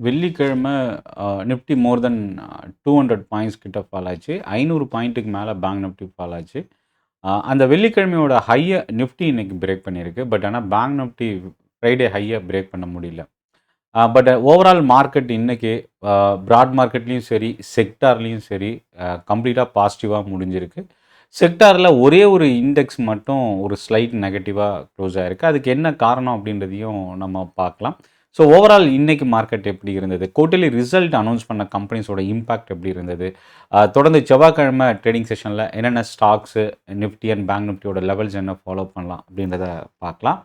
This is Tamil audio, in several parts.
வெள்ளிக்கிழமை நிஃப்டி மோர் தென் 200 பாயிண்ட்ஸ் கிட்ட ஃபால் ஆச்சு. 500 பாயிண்ட்டுக்கு மேலே பேங்க் நிஃப்டி ஃபால் ஆச்சு. அந்த வெள்ளிக்கிழமையோட ஹையை நிஃப்டி இன்னைக்கு பிரேக் பண்ணியிருக்கு. பட் ஆனால் பேங்க் நிஃப்டி ஃப்ரைடே ஹையை பிரேக் பண்ண முடியல. பட் ஓவரால் மார்க்கெட் இன்னைக்கு பிராட் மார்க்கெட்லேயும் சரி, செக்டார்லேயும் சரி கம்ப்ளீட்டாக பாசிட்டிவாக முடிஞ்சிருக்கு. செக்டாரில் ஒரே ஒரு இண்டெக்ஸ் மட்டும் ஒரு ஸ்லைட் நெகட்டிவாக க்ளோஸ் ஆகிருக்கு. அதுக்கு என்ன காரணம் அப்படின்றதையும் நம்ம பார்க்கலாம். ஸோ ஓவரால் இன்னைக்கு மார்க்கெட் எப்படி இருந்தது, குவார்ட்டர்லி ரிசல்ட் அனௌன்ஸ் பண்ண கம்பெனிஸோட இம்பாக்ட் எப்படி இருந்தது, தொடர்ந்து செவ்வாய்க்கிழமை ட்ரேடிங் செஷனில் என்னென்ன ஸ்டாக்ஸு, நிஃப்டி அண்ட் பேங்க் நிஃப்டியோட லெவல்ஸ் என்ன ஃபாலோ பண்ணலாம் அப்படின்றத பார்க்கலாம்.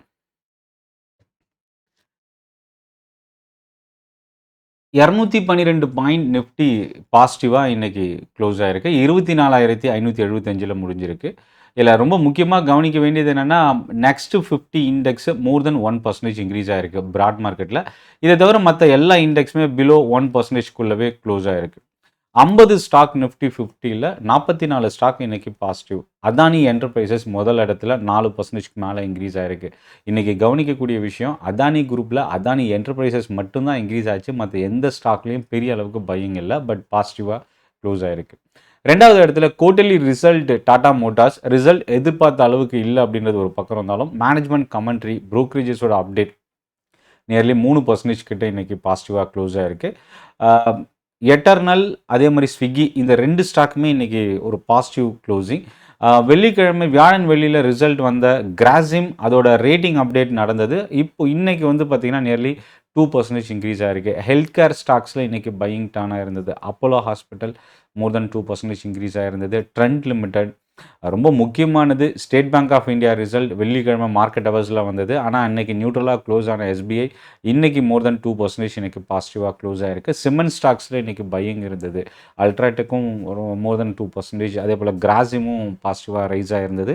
212 பாயிண்ட் நிஃப்டி பாசிட்டிவாக இன்னைக்கு க்ளோஸ் ஆகிருக்கு. 24,575 முடிஞ்சிருக்கு. இதில் ரொம்ப முக்கியமாக கவனிக்க வேண்டியது என்னென்னா, next 50 index more than 1% increase ஆகிருக்கு பிராட் மார்க்கெட்டில். இதை தவிர மற்ற எல்லா இண்டெக்ஸுமே பிலோ 1%க்குள்ளவே க்ளோஸ் ஆகிருக்கு. 50 ஸ்டாக் நிஃப்டி 50ல் 44 ஸ்டாக் இன்னைக்கு பாசிட்டிவ். அதானி என்டர்பிரைசஸ் முதல் இடத்துல 4%க்கு மேலே இன்க்ரீஸ் ஆகிருக்கு. இன்றைக்கி கவனிக்கக்கூடிய விஷயம், அதானி குரூப்பில் அதானி என்டர்பிரைசஸ் மட்டும்தான் இன்க்ரீஸ் ஆச்சு. மற்ற எந்த ஸ்டாக்லேயும் பெரிய அளவுக்கு பையிங் இல்லை, பட் பாசிட்டிவாக க்ளோஸ் ஆகிருக்கு. ரெண்டாவது இடத்துல quarterly result Tata Motors result எதிர்பார்த்த அளவுக்கு இல்லை அப்படின்றது ஒரு பக்கம் இருந்தாலும், மேனேஜ்மெண்ட் கமெண்ட்ரி ப்ரோக்கரேஜஸோட அப்டேட் நியர்லி 3% கிட்ட இன்னைக்கு பாசிட்டிவாக க்ளோஸ் ஆகிருக்கு. எட்டர்னல் அதே மாதிரி ஸ்விக்கி இந்த 2 ஸ்டாக்குமே இன்றைக்கி ஒரு பாசிட்டிவ் க்ளோசிங். வெள்ளிக்கிழமை வியாழன் வெள்ளியில் ரிசல்ட் வந்த கிராசிம் அதோட ரேட்டிங் அப்டேட் நடந்தது. இப்போ இன்றைக்கி வந்து பார்த்திங்கன்னா நியர்லி 2% இன்க்ரீஸ் ஆகிருக்கு. ஹெல்த் கேர் ஸ்டாக்ஸில் இன்றைக்கி பையிங் டானாக இருந்தது. Apollo hospital more than 2% increase ஆகிருந்தது. ட்ரெண்ட் லிமிடெட் ரொம்ப முக்கியமானது State Bank of India result வெள்ளிக்கிழமை மார்க்கெட் ஹவர்ஸில் வந்தது. ஆனால் அன்றைக்கி நியூட்ரலாக க்ளோஸ் ஆன எஸ்பிஐ இன்றைக்கி மோர் தென் 2% இன்றைக்கி பாசிட்டிவாக க்ளோஸ் ஆகிருக்கு. சிமெண்ட் ஸ்டாக்ஸில் இன்றைக்கி பையிங் இருந்தது. அல்ட்ராடெக்கும் ஒரு மோர் தென் 2%, அதே போல் கிராசிமும் பாசிட்டிவாக ரைஸ் ஆகிருந்தது.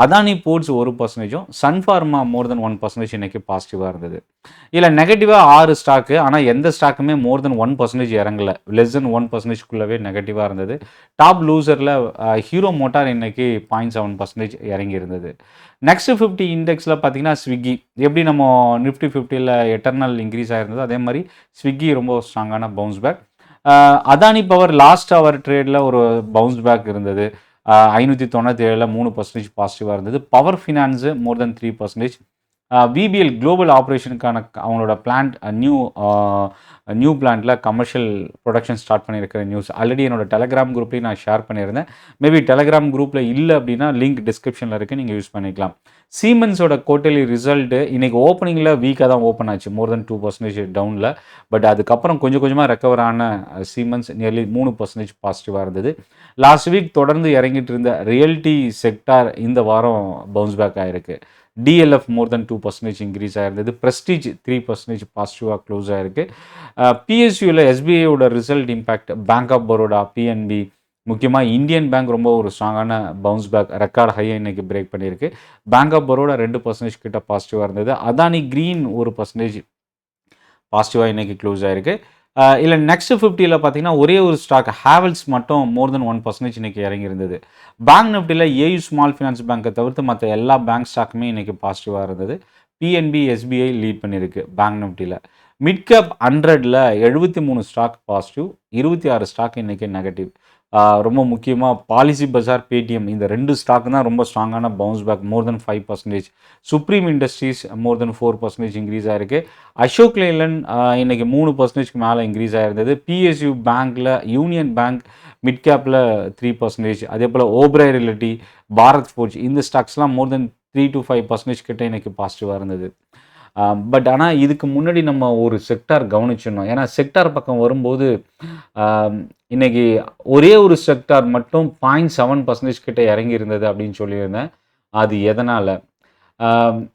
அதானி போர்ட்ஸ் 1%, சன்ஃபார்மா மோர் தென் 1% இன்றைக்கி பாசிட்டிவாக இருந்தது. இல்லை நெகட்டிவாக 6 ஸ்டாக்கு, ஆனால் எந்த ஸ்டாக்குமே மோர் தென் 1% இறங்கலை. லெஸ் தென் 1%க்குள்ளவே நெகட்டிவாக இருந்தது. டாப் லூசரில் ஹீரோ மோட்டார் இன்னைக்கு 0.7% இறங்கி இருந்தது. நெக்ஸ்ட் 50 இண்டெக்ஸில் பார்த்தீங்கன்னா ஸ்விக்கி எப்படி நம்ம நிஃப்டி 50ல் எட்டர்னல் இன்க்ரீஸ் ஆகிருந்தது, அதே மாதிரி ஸ்விக்கி ரொம்ப ஸ்ட்ராங்கான bounce back. Adani Power last hour ட்ரேடில் ஒரு பவுன்ஸ் பேக் இருந்தது. 597ல் 3% பாசிட்டிவாக இருந்தது. Power finance more than 3%. VBL global ஆப்ரேஷனுக்கான அவங்களோட பிளான்ட் நியூ பிளான்ட்டில் கமர்ஷியல் ப்ரொடக்ஷன் ஸ்டார்ட் பண்ணியிருக்கிற நியூஸ் ஆல்ரெடி என்னோட டெலகிராம் குரூப்லேயும் நான் ஷேர் பண்ணியிருந்தேன். மேபி டெலகிராம் குரூப்பில் இல்லை அப்படின்னா லிங்க் டிஸ்கிரிப்ஷனில் இருக்குது, நீங்கள் யூஸ் பண்ணிக்கலாம். சீமென்ஸோட குவார்ட்டர்லி ரிசல்ட்டு இன்றைக்கி ஓப்பனிங்கில் வீக்காக தான் ஓப்பன் ஆச்சு, மோர் தென் 2% டவுனில். பட் அதுக்கப்புறம் கொஞ்சம் கொஞ்சமாக ரெக்கவர் ஆன சீமென்ஸ் நியர்லி 3% பாசிட்டிவாக இருந்தது. லாஸ்ட் வீக் தொடர்ந்து இறங்கிட்டு இருந்த ரியல்டி செக்டார் இந்த வாரம் பவுன்ஸ் பேக் ஆகிருக்கு. டிஎல்எஃப் மோர் தென் 2% இன்க்ரீஸ் ஆகிருந்தது. ப்ரெஸ்டீஜ் 3% பாசிட்டிவாக க்ளோஸ் ஆகிருக்கு. பிஎஸ்யூவில் எஸ்பிஐயோட result impact, bank of Baroda, PNB, முக்கியமாக இந்தியன் பேங்க் ரொம்ப ஒரு ஸ்ட்ராங்கான பவுன்ஸ் பேக், ரெக்கார்ட் ஹையை இன்றைக்கி பிரேக் பண்ணியிருக்கு. பேங்க் ஆஃப் பரோடா 2% கிட்ட பாசிட்டிவாக இருந்தது. அதானி கிரீன் 1% பாசிட்டிவாக இன்றைக்கி க்ளோஸ் ஆகிருக்கு. இல்லை நெக்ஸ்ட் 50ல் பார்த்தீங்கன்னா ஒரே ஒரு ஸ்டாக் ஹேவல்ஸ் மட்டும் மோர் தென் 1% இன்றைக்கி இறங்கியிருந்தது. பேங்க் நிஃப்டியில் ஏயு ஸ்மால் ஃபினான்ஸ் பேங்க்கை தவிர்த்து மற்ற எல்லா பேங்க் ஸ்டாக்குமே இன்றைக்கி பாசிட்டிவாக இருந்தது. பிஎன்பி எஸ்பிஐ லீட் பண்ணியிருக்கு பேங்க் நிஃப்டியில். மிட் கேப் 100ல் 73 ஸ்டாக் பாசிட்டிவ், 26 ஸ்டாக் இன்றைக்கி நெகட்டிவ். ரொம்ப முக்கியமாக பாலிசி பஜார், பேடிஎம் இந்த 2 ஸ்டாக் தான் ரொம்ப ஸ்ட்ராங்கான பவுன்ஸ் பேக், மோர் தென் 5%. சுப்ரீம் இண்டஸ்ட்ரீஸ் மோர் தென் 4% இன்க்ரீஸ் ஆகிருக்கு. அசோக் லேலண்ட் இன்றைக்கி 3%க்கு மேலே இன்க்ரீஸ் ஆகிருந்தது. பிஎஸ்யூ பேங்க்கில், யூனியன் பேங்க் மிட் கேப்பில் 3%, அதே போல் ஓப்ரை ரியாலிட்டி, பாரத் ஃபோர்ஜ் இந்த ஸ்டாக்ஸ்லாம் மோர் தென் 3 to 5% கிட்ட இன்றைக்கி பாசிட்டிவாக இருந்தது. பட் ஆனால் இதுக்கு முன்னாடி நம்ம ஒரு செக்டார் கவனிச்சிடணும். ஏன்னா செக்டார் பக்கம் வரும்போது இன்றைக்கி ஒரே ஒரு செக்டார் மட்டும் 0.7% கிட்ட இறங்கி இருந்தது அப்படின்னு சொல்லியிருந்தேன். அது எதனால்?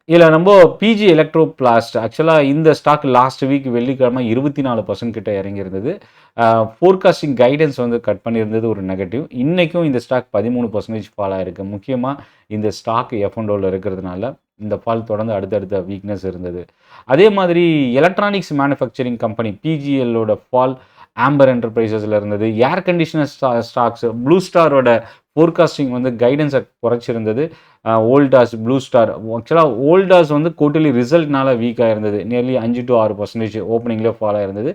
இதில் நம்ம பிஜி எலக்ட்ரோ பிளாஸ்ட் ஆக்சுவலாக இந்த ஸ்டாக் லாஸ்ட் வீக் வெள்ளிக்கிழமை 24% கிட்ட இறங்கியிருந்தது. ஃபோர்காஸ்டிங் கைடன்ஸ் வந்து கட் பண்ணியிருந்தது ஒரு நெகட்டிவ். இன்றைக்கும் இந்த ஸ்டாக் 13% ஃபால் ஆகிருக்கு. முக்கியமாக இந்த ஸ்டாக் எஃப்என்டோவில் இருக்கிறதுனால இந்த ஃபால் தொடர்ந்து அடுத்தடுத்த வீக்னஸ் இருந்தது. அதே மாதிரி எலக்ட்ரானிக்ஸ் மேனுஃபேக்சரிங் கம்பெனி பிஜிஎல்லோட ஃபால் ஆம்பர் என்டர்பிரைசஸில் இருந்தது. ஏர் கண்டிஷனர் ஸ்டாக்ஸ் ப்ளூ ஸ்டாரோட ஃபோர்காஸ்டிங் வந்து கைடன்ஸை குறைச்சிருந்தது. ஓல்டாஸ், ப்ளூ ஸ்டார் ஆக்சுவலாக ஓல்டாஸ் வந்து குவார்ட்டர்லி ரிசல்ட்னால வீக்காக இருந்தது. நியர்லி 5 to 6% ஓப்பனிங்லேயே ஃபால் ஆயிருந்தது.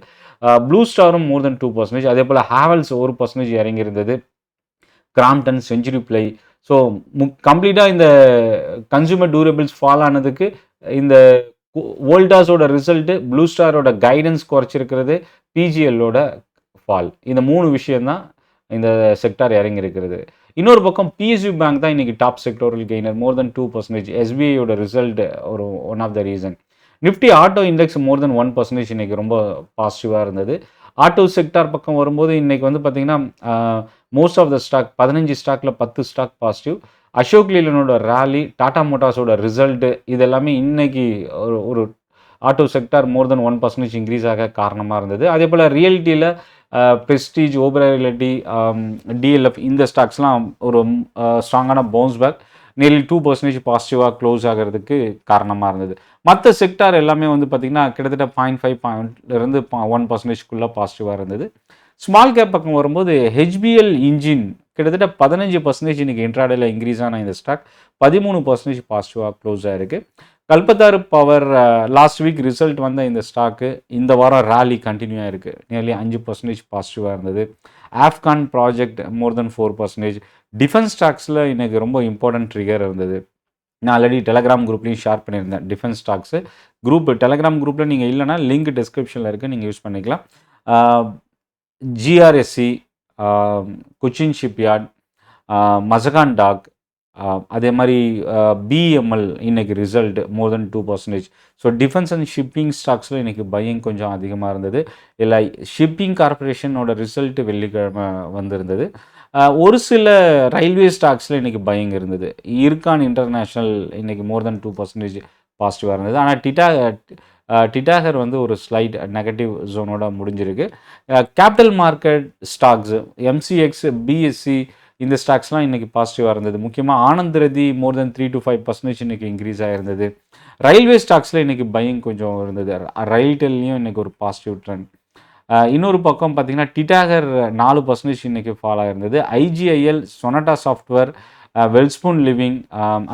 ப்ளூ ஸ்டாரும் மோர் தென் 2%. அதே போல் ஹேவல்ஸ் 1% இறங்கியிருந்தது. Crompton, century ply. ஸோ கம்ப்ளீட்டாக இந்த கன்சூமர் டூரபிள்ஸ் ஃபால் ஆனதுக்கு இந்த வோல்டாஸோட ரிசல்ட்டு, ப்ளூ ஸ்டாரோட கைடன்ஸ் குறைச்சிருக்கிறது, பிஜிஎல்லோட ஃபால். இந்த 3 விஷயம்தான் இந்த செக்டார் இறங்கி இருக்கிறது. இன்னொரு பக்கம் பிஎஸ்யூ பேங்க் தான் இன்னைக்கு top sectoral gainer, more than 2%. எஸ்பிஐயோட ரிசல்ட் ஒரு one of the reason. Nifty auto index more than 1% இன்னைக்கு ரொம்ப பாசிட்டிவாக இருந்தது. ஆட்டோ செக்டார் பக்கம் வரும்போது இன்னைக்கு வந்து பார்த்தீங்கன்னா மோஸ்ட் ஆஃப் த ஸ்டாக் 15 ஸ்டாக்ல 10 ஸ்டாக் பாசிட்டிவ். அசோக் லேலனோட ரேலி, டாடா மோட்டார்ஸோட ரிசல்ட்டு, இது எல்லாமே இன்னைக்கு ஒரு auto sector more than 1% increase ஆக காரணமாக இருந்தது. அதே போல் ரியல்ட்டியில் ப்ரெஸ்டீஜ், ஓபராய் ரியல்ட்டி, டிஎல்எஃப் இந்த ஸ்டாக்ஸ்லாம் ஒரு ஸ்ட்ராங்கான பவுன்ஸ் பேக், நியர்லி 2% பாசிட்டிவாக க்ளோஸ் ஆகிறதுக்கு காரணமாக இருந்தது. மற்ற செக்டார் எல்லாமே வந்து பார்த்திங்கன்னா கிட்டத்தட்ட 0.5 1%க்குள்ளே பாசிட்டிவாக இருந்தது. ஸ்மால் கேப் பக்கம் வரும்போது ஹெச்பிஎல் இன்ஜின் கிட்டத்தட்ட 15% இன்றைக்கி இன்ட்ராடேல இன்க்ரீஸ் ஆன இந்த ஸ்டாக் 13% பாசிட்டிவாக க்ளோஸ் ஆகிருக்கு. Kalpataru power last week result வந்த இந்த ஸ்டாக்கு இந்த வாரம் ரேலி கண்டினியூ ஆகிருக்கு. நியர்லி 5% பாசிட்டிவாக இருந்தது. ஆஃப்கான் ப்ராஜெக்ட் மோர் தென் 4%. டிஃபென்ஸ் ஸ்டாக்ஸில் இன்றைக்கி ரொம்ப இம்பார்ட்டன்ட் ட்ரிகர் இருந்தது. நான் ஆல்ரெடி டெலகிராம் குரூப்லேயும் ஷேர் பண்ணியிருந்தேன் டிஃபென்ஸ் ஸ்டாக்ஸு. டெலகிராம் குரூப்பில் நீங்கள் இல்லைனா லிங்க் டிஸ்கிரிப்ஷனில் இருக்குது, நீங்கள் யூஸ் பண்ணிக்கலாம். GRSC, Cochin shipyard, Mazagon dock, அதே மாதிரி பிஎம்எல் இன்னைக்கு result more than 2%. So defence and shipping ஸ்டாக்ஸில் இன்றைக்கி பையிங் கொஞ்சம் அதிகமாக இருந்தது. இல்லை ஷிப்பிங் கார்பரேஷனோட ரிசல்ட் வெள்ளிக்கிழமை வந்திருந்தது. ஒரு சில ரயில்வே ஸ்டாக்ஸில் இன்றைக்கி பையிங் இருந்தது. இர்கான் இன்டர்நேஷ்னல் இன்றைக்கி மோர் தென் 2% பாசிட்டிவாக இருந்தது. ஆனால் டிடாகர் வந்து ஒரு ஸ்லைட் நெகட்டிவ் ஜோனோட முடிஞ்சிருக்கு. Capital market stocks, MCX, BSc இந்த ஸ்டாக்ஸ்லாம் இன்றைக்கி பாசிட்டிவாக இருந்தது. முக்கியமாக ஆனந்த் ரதி மோர் தென் 3 to 5% இன்றைக்கி இன்க்ரீஸ் ஆகிருந்தது. ரயில்வே ஸ்டாக்ஸில் இன்றைக்கி பையிங் கொஞ்சம் இருந்தது. ரயில்டெல்லையும் இன்றைக்கி ஒரு பாசிட்டிவ் ட்ரெண்ட். இன்னொரு பக்கம் பார்த்திங்கன்னா டிடாகர் 4% இன்றைக்கி ஃபால் ஆகிருந்தது. ஐஜிஐஎல், சொனட்டா சாஃப்ட்வேர், வெல்ஸ்பூன் லிவிங்,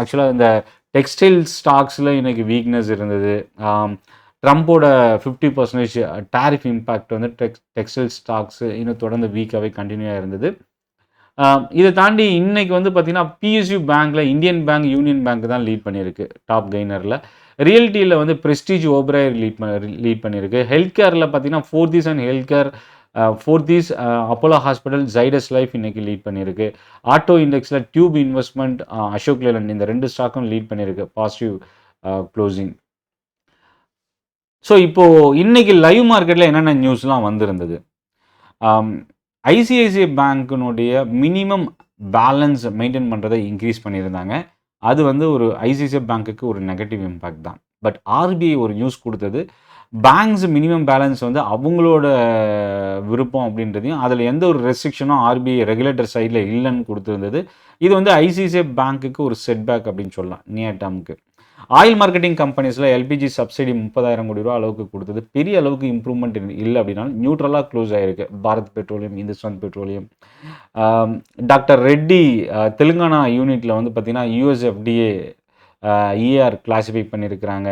ஆக்சுவலாக இந்த டெக்ஸ்டைல் ஸ்டாக்ஸில் இன்றைக்கி வீக்னஸ் இருந்தது. ட்ரம்ப்போட 50% டேரிஃப் இம்பேக்ட் வந்து டெக்ஸ்டைல் ஸ்டாக்ஸு இன்னும் தொடர்ந்து வீக்காகவே கண்டினியூவாக இருந்தது. இதை தாண்டி இன்னைக்கு வந்து பார்த்திங்கன்னா பிஎஸ்யூ பேங்க்கில் இந்தியன் பேங்க், யூனியன் பேங்க் தான் லீட் பண்ணியிருக்கு டாப் கெய்னரில். ரியல்ட்டியில் வந்து ப்ரெஸ்டீஜ், ஓபராய் லீட் பண்ணியிருக்கு. ஹெல்த் கேரில் பார்த்திங்கன்னா Fortis and health care, Fortis, Apollo hospital, Zydus life இன்றைக்கி லீட் பண்ணியிருக்கு. ஆட்டோ இண்டெக்ஸில் டியூப் இன்வெஸ்ட்மெண்ட், அசோக் லேலண்ட் இந்த 2 ஸ்டாக்கும் லீட் பண்ணியிருக்கு பாசிட்டிவ் க்ளோசிங். ஸோ இப்போது இன்றைக்கி லைவ் மார்க்கெட்டில் என்னென்ன நியூஸ்லாம் வந்திருந்தது. ஐசிஐசிஐ பேங்க்கினுடைய மினிமம் பேலன்ஸ் மெயின்டைன் பண்ணுறதை இன்க்ரீஸ் பண்ணியிருந்தாங்க. அது வந்து ஒரு ஐசிஐசிஐ பேங்க்குக்கு ஒரு நெகட்டிவ் இம்பேக்ட் தான். பட் ஆர்பிஐ ஒரு நியூஸ் கொடுத்தது, பேங்க்ஸ் மினிமம் பேலன்ஸ் வந்து அவங்களோட விருப்பம் அப்படின்றதையும், அதில் எந்த ஒரு ரெஸ்ட்ரிக்ஷனும் ஆர்பிஐ ரெகுலேட்டர் சைடில் இல்லைன்னு கொடுத்துருந்தது. இது வந்து ஐசிஐசிஐ பேங்க்குக்கு ஒரு செட்பேக் அப்படின்னு சொல்லலாம் நியர் டேர்முக்கு. ஆயில் மார்க்கெட்டிங் கம்பெனிஸில் எல்பிஜி சப்சிடி 30,000 கோடி ரூபா அளவுக்கு கொடுத்தது. பெரிய அளவுக்கு இம்ப்ரூவ்மெண்ட் இல்லை அப்படின்னாலும் நியூட்ரலாக க்ளோஸ் ஆகிருக்கு. Bharat petroleum, Hindustan petroleum. Doctor Reddy Telangana யூனிட்டில் வந்து பார்த்திங்கன்னா யூஎஸ்எஃப்டிஏ இஏஆர் கிளாஸிஃபை பண்ணியிருக்கிறாங்க.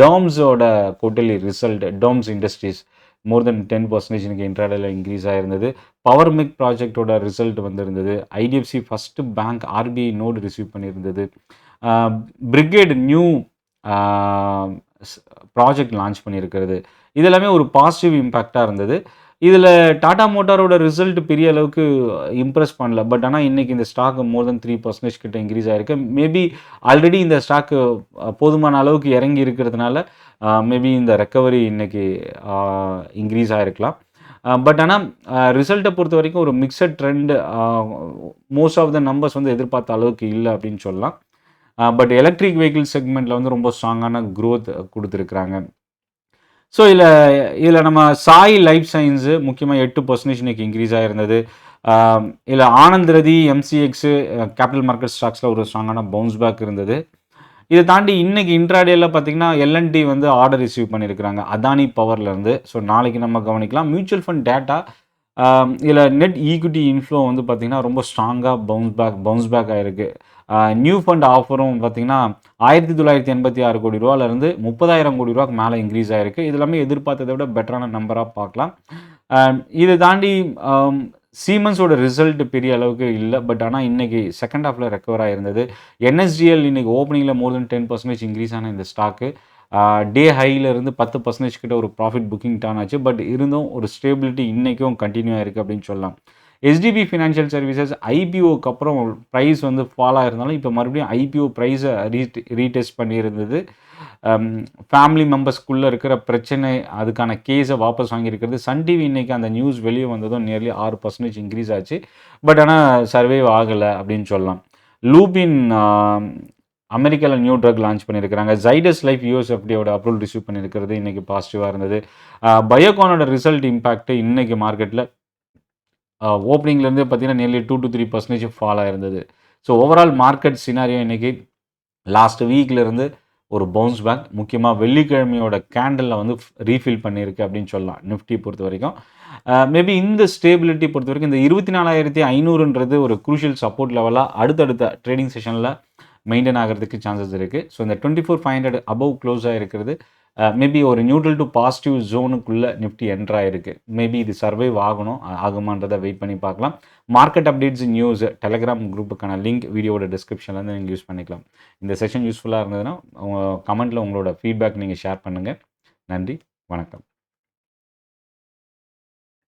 டாம்ஸோட குவார்ட்டர்லி ரிசல்ட், டாம்ஸ் இண்டஸ்ட்ரீஸ் மோர் தென் 10% இன்னைக்கு இன்ட்ராடேல இன்க்ரீஸ் ஆகிருந்தது. பவர் மிக் ப்ராஜெக்டோட ரிசல்ட் வந்திருந்தது. IDFC first bank RBI nod receive பண்ணியிருந்தது. பிரிகேட் நியூ ப்ராஜெக்ட் லான்ச் பண்ணியிருக்கிறது. இதெல்லாமே ஒரு பாசிட்டிவ் இம்பேக்டாக இருந்தது. இதில் டாடா மோட்டாரோட ரிசல்ட் பெரிய அளவுக்கு இம்ப்ரெஸ் பண்ணல. பட் ஆனால் இன்றைக்கி இந்த ஸ்டாக் மோர் தென் 3% கிட்ட இன்க்ரீஸ் ஆகிருக்கு. மேபி ஆல்ரெடி இந்த ஸ்டாக்கு போதுமான அளவுக்கு இறங்கி இருக்கிறதுனால மேபி இந்த ரெக்கவரி இன்றைக்கி இன்க்ரீஸ் ஆகிருக்கலாம். பட் ஆனால் ரிசல்ட்டை பொறுத்த வரைக்கும் ஒரு mixed trend, most of the numbers வந்து எதிர்பார்த்த அளவுக்கு இல்லை அப்படின்னு சொல்லலாம். பட் எலக்ட்ரிக் வெஹிக்கிள் செக்மெண்ட்டில் வந்து ரொம்ப ஸ்ட்ராங்கான க்ரோத் கொடுத்துருக்குறாங்க. ஸோ இதில் நம்ம சாய் லைஃப் சயின்ஸு முக்கியமாக 8% இன்றைக்கி இன்க்ரீஸ் ஆகிருந்தது. இல்லை ஆனந்த் ரதி, எம்சிஎக்ஸு, கேபிட்டல் மார்க்கெட் ஸ்டாக்ஸில் ஒரு ஸ்ட்ராங்கான பவுன்ஸ் பேக் இருந்தது. இதை தாண்டி இன்றைக்கி இன்ட்ராடேயில் பார்த்திங்கன்னா எல்என்டி வந்து ஆர்டர் ரிசீவ் பண்ணியிருக்கிறாங்க அதானி பவர்லேருந்து. ஸோ நாளைக்கு நம்ம கவனிக்கலாம். மியூச்சுவல் ஃபண்ட் டேட்டா, இதில் நெட் ஈக்விட்டி இன்ஃப்ளோ வந்து பார்த்திங்கன்னா ரொம்ப ஸ்ட்ராங்காக பவுன்ஸ் பேக் ஆகிருக்கு. நியூ ஃபண்ட் ஆஃபரும் பார்த்தீங்கன்னா ரூ. 1986 கோடி ரூபாலேருந்து ரூ. 30,000 கோடி ரூபாய்க்கு மேலே இன்க்ரீஸ் ஆயிருக்கு. இது எல்லாமே எதிர்பார்த்ததை விட பெட்டரான நம்பராக பார்க்கலாம். இதை தாண்டி சீமென்ஸோட ரிசல்ட் பெரிய அளவுக்கு இல்லை. பட் ஆனால் இன்னைக்கு செகண்ட் ஹாஃபில் ரெக்கவர் ஆகிருந்தது. NSDL இன்னைக்கு ஓப்பனிங்கில் மோர் தென் 10% இன்க்ரீஸ் ஆன இந்த ஸ்டாக்கு டே ஹையிலேருந்து 10% கிட்ட ஒரு ப்ராஃபிட் புக்கிங் டர்ன் ஆச்சு. பட் இருந்தும் ஒரு ஸ்டேபிலிட்டி இன்றைக்கும் கண்டினியூ ஆயிருக்கு அப்படின்னு சொல்லலாம். HDB ஃபினான்ஷியல் சர்வீசஸ் ஐபிஓக்கு அப்புறம் ப்ரைஸ் வந்து ஃபால் ஆகிருந்தாலும் இப்போ மறுபடியும் ஐபிஓ ப்ரைஸை ரீடெஸ்ட் பண்ணியிருந்தது. ஃபேமிலி மெம்பர்ஸ்குள்ளே இருக்கிற பிரச்சனை அதுக்கான கேஸை வாபஸ் வாங்கியிருக்கிறது. சன் டிவி இன்றைக்கி அந்த நியூஸ் வெளியே வந்ததும் நியர்லி 6% இன்க்ரீஸ் ஆச்சு. பட் ஆனால் சர்வைவ் ஆகலை அப்படின்னு சொல்லலாம். லூபின் அமெரிக்காவில் நியூ ட்ரக் லான்ச் பண்ணியிருக்கிறாங்க. ஜைடஸ் லைஃப் யூஎஸ்எஃப்டியோட அப்ரூவல் ரிசீவ் பண்ணியிருக்கிறது இன்றைக்கி பாசிட்டிவாக இருந்தது. பயோகானோட ரிசல்ட் இம்பேக்ட் இன்றைக்கி மார்க்கெட்டில் ஓப்பனிங்லேருந்தே பார்த்தீங்கன்னா நியர்லி 2 to 3% ஃபால் ஆயிருந்தது. ஸோ ஓவரால் மார்க்கெட் சினாரியோ இன்றைக்கி லாஸ்ட் வீக்லேருந்து ஒரு பவுன்ஸ் பேக், முக்கியமாக வெள்ளிக்கிழமையோட கேண்டலில் வந்து ரீஃபில் பண்ணியிருக்கு அப்படின்னு சொல்லலாம் நிஃப்டி பொறுத்த வரைக்கும். மேபி இந்த ஸ்டேபிலிட்டி பொறுத்த வரைக்கும் இந்த 24,500ன்றது ஒரு குரூஷியல் சப்போர்ட் லெவலாக அடுத்தடுத்த ட்ரேடிங் செஷனில் மெயின்டைன் ஆகிறதுக்கு சான்சஸ் இருக்குது. ஸோ இந்த 24,500 அபவ் க்ளோஸாக இருக்கிறது. மேபி ஒரு நியூட்ரல் டு பாசிட்டிவ் ஜோனுக்குள்ளே நிஃப்டி என்ட்ராயிருக்கு. மேபி இது சர்வைவ் ஆகுமான்றதை வெயிட் பண்ணி பார்க்கலாம். மார்க்கெட் அப்டேட்ஸ் நியூஸ் டெலகிராம் குரூப்புக்கான லிங்க் வீடியோட டிஸ்கிரிப்ஷன்லேருந்து நீங்கள் யூஸ் பண்ணிக்கலாம். இந்த செஷன் யூஸ்ஃபுல்லாக இருந்ததுன்னா கமெண்ட்டில் உங்களோட ஃபீட்பேக் நீங்கள் ஷேர் பண்ணுங்கள். நன்றி, வணக்கம்.